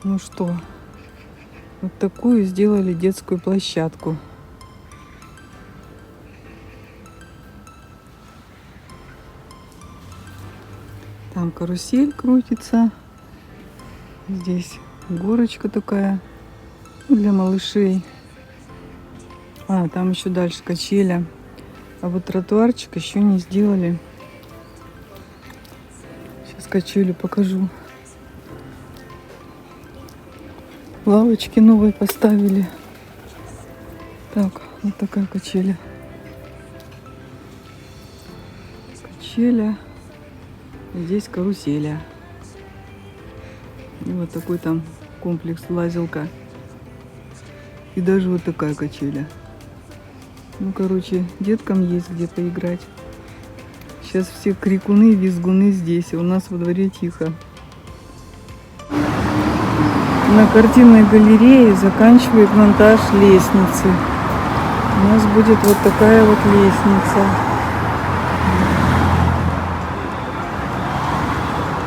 Ну что, вот такую сделали детскую площадку. Там карусель крутится. Здесь горочка такая для малышей. А, там еще дальше качеля. А вот тротуарчик еще не сделали. Сейчас качелю покажу. Лавочки новые поставили. Так, вот такая качеля. Качеля. Здесь каруселя. И вот такой там комплекс лазилка. И даже вот такая качеля. Ну, короче, деткам есть где поиграть. Сейчас все крикуны и визгуны здесь, а у нас во дворе тихо. На картинной галерее заканчивает монтаж лестницы. У нас будет вот такая вот лестница.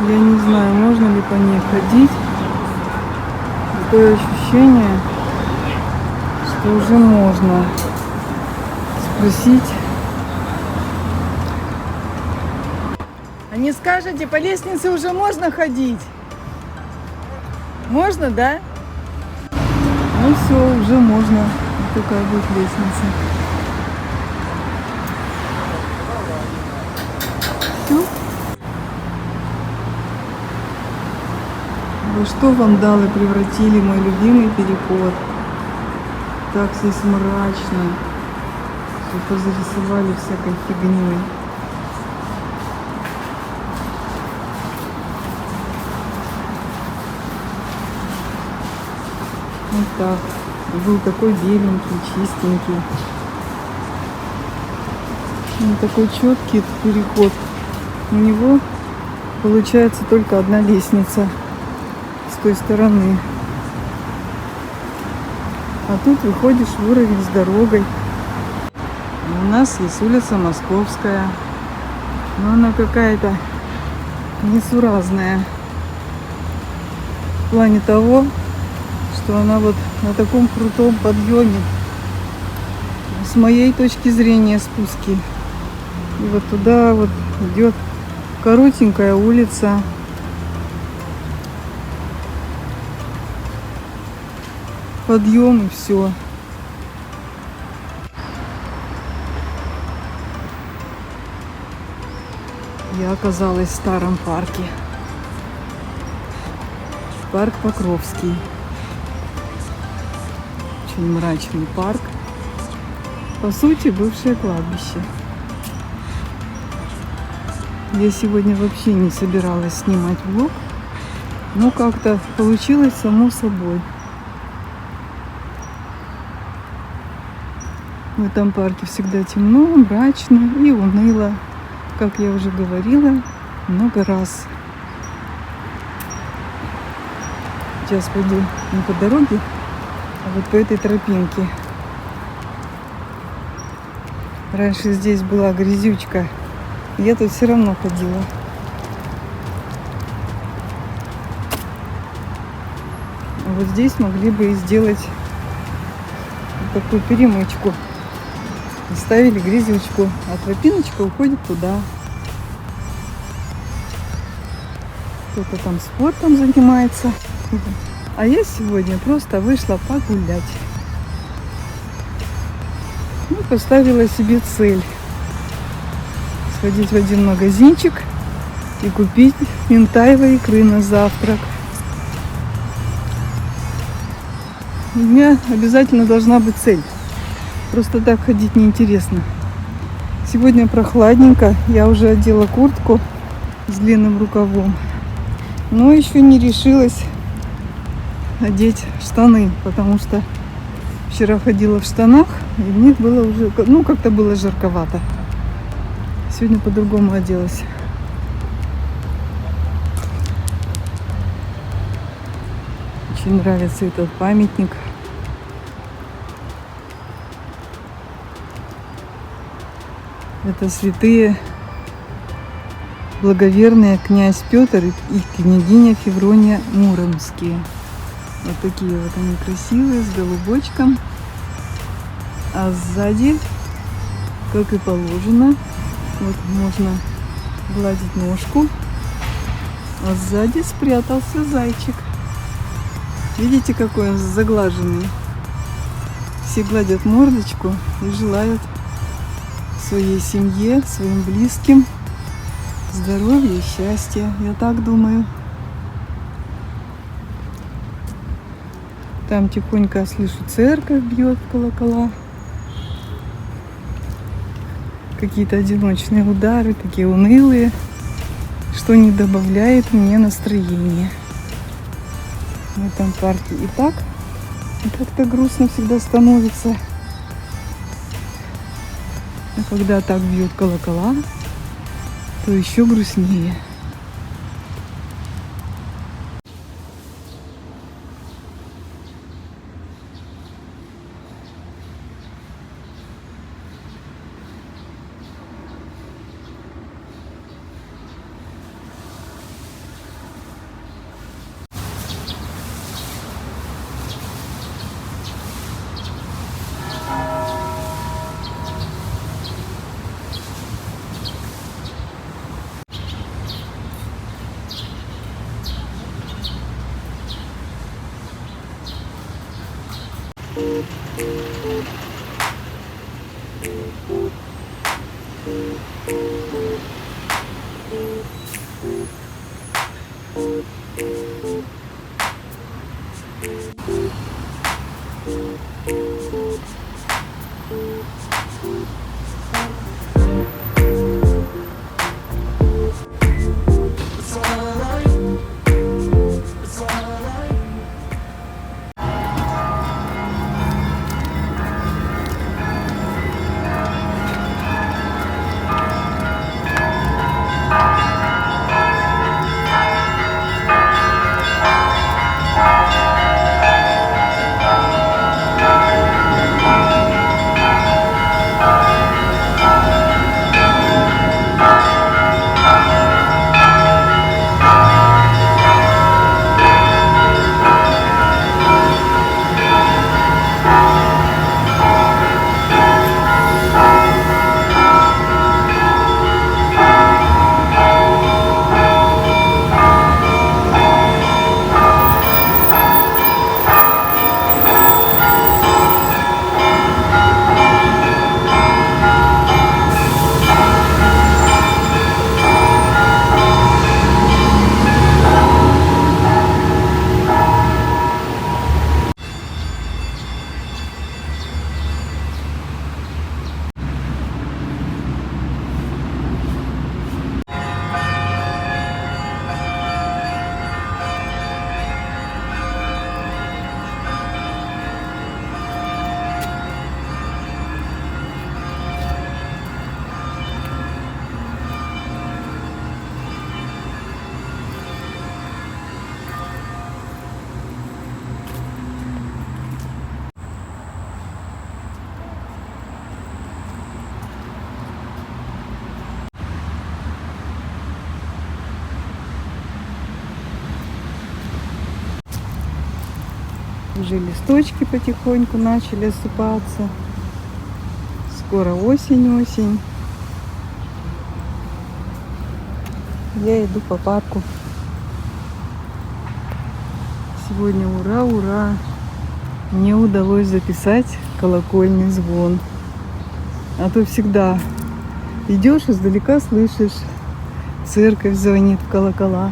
Я не знаю, можно ли по ней ходить. Такое ощущение, что уже можно спросить. А не скажете, по лестнице уже можно ходить? Можно, да? Ну все, уже можно. Вот такая будет лестница. Все. Во что вандалы превратили мой любимый переход. Так здесь мрачно. Все позарисовали всякой фигней. Вот так. Был такой беленький, чистенький. Он такой четкий переход. У него получается только одна лестница с той стороны. А тут выходишь в уровень с дорогой. И у нас есть улица Московская. Но она какая-то несуразная. В плане того, что она вот на таком крутом подъеме. С моей точки зрения спуски. И вот туда вот идет коротенькая улица. Подъем и все. Я оказалась в старом парке. Парк Покровский. Очень мрачный парк. По сути, бывшее кладбище. Я сегодня вообще не собиралась снимать влог, но как-то получилось само собой. В этом парке всегда темно, мрачно и уныло, как я уже говорила много раз. Сейчас пойду не по дороге, а вот по этой тропинке. Раньше здесь была грязючка, я тут все равно ходила. А вот здесь могли бы и сделать вот такую перемычку. Ставили грязючку, а тропиночка уходит туда. Кто-то там спортом занимается. А я сегодня просто вышла погулять. Ну, поставила себе цель сходить в один магазинчик и купить минтаевой икры на завтрак. У меня обязательно должна быть цель. Просто так ходить неинтересно. Сегодня прохладненько. Я уже одела куртку с длинным рукавом. Но еще не решилась одеть штаны, потому что вчера ходила в штанах, и в них было уже, ну, как-то было жарковато. Сегодня по-другому оделась. Очень нравится этот памятник. Это святые благоверные князь Петр и княгиня Феврония Муромские. Вот такие вот они красивые, с голубочком. А сзади, как и положено, вот можно гладить ножку. А сзади спрятался зайчик. Видите, какой он заглаженный? Все гладят мордочку и желают своей семье, своим близким здоровья и счастья. Я так думаю. Там тихонько я слышу, церковь бьет в колокола. Какие-то одиночные удары, такие унылые, что не добавляет мне настроения в этом парке. И так, как-то грустно всегда становится. А когда так бьют колокола, то еще грустнее. Уже листочки потихоньку начали осыпаться. Скоро осень. Я иду по парку. Сегодня ура! Мне удалось записать колокольный звон. А то всегда идешь, издалека слышишь, церковь звонит в колокола.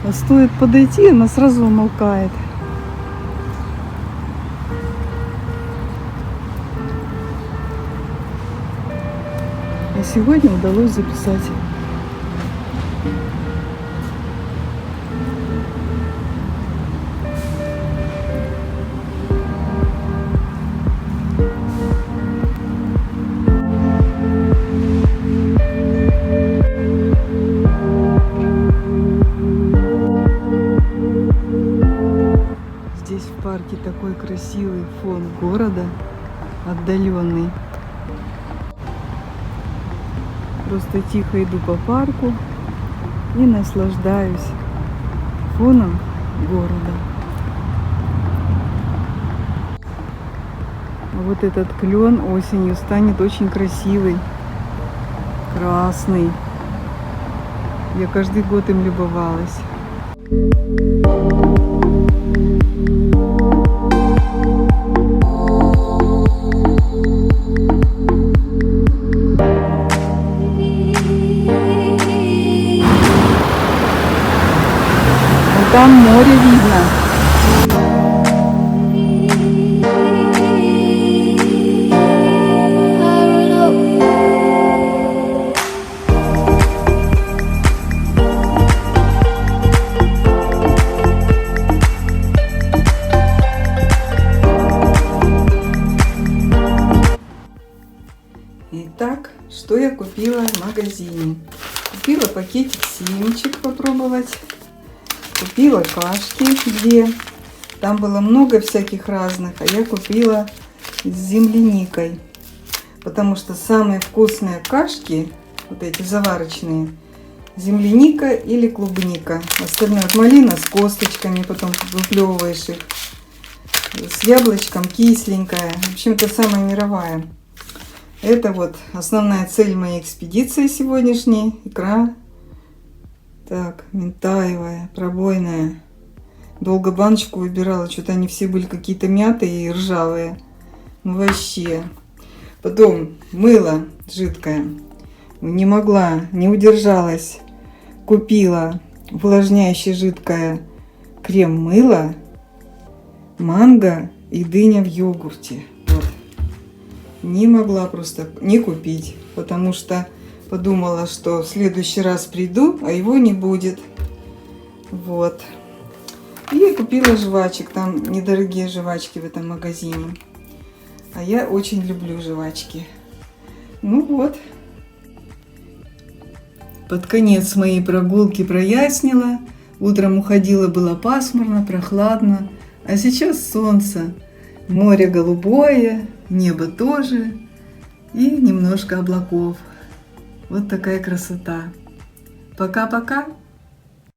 А стоит подойти, она сразу умолкает. А сегодня удалось записать. Здесь в парке такой красивый фон города, отдаленный. Просто тихо иду по парку и наслаждаюсь фоном города. А вот этот клен осенью станет очень красивый, красный. Я каждый год им любовалась. Там море видно. Итак, что я купила в магазине? Купила пакетик семечек попробовать. Купила кашки 2. Там было много всяких разных, а я купила с земляникой. Потому что самые вкусные кашки, вот эти заварочные, земляника или клубника. Остальное вот малина с косточками, потом выплевываешь их. С яблочком кисленькая. В общем-то, самая мировая. Это вот основная цель моей экспедиции сегодняшней. Икра. Так, ментаевая, пробойная. Долго баночку выбирала, что-то они все были какие-то мятые и ржавые. Ну вообще. Потом мыло жидкое. Не могла, не удержалась. Купила увлажняющее жидкое крем-мыло, манго и дыня в йогурте. Вот. Не могла просто не купить, потому что подумала, что в следующий раз приду, а его не будет. Вот. И купила жвачек. Там недорогие жвачки в этом магазине. А я очень люблю жвачки. Ну вот. Под конец моей прогулки прояснило. Утром уходила, было пасмурно, прохладно. А сейчас солнце. Море голубое, небо тоже. И немножко облаков. Вот такая красота. Пока-пока.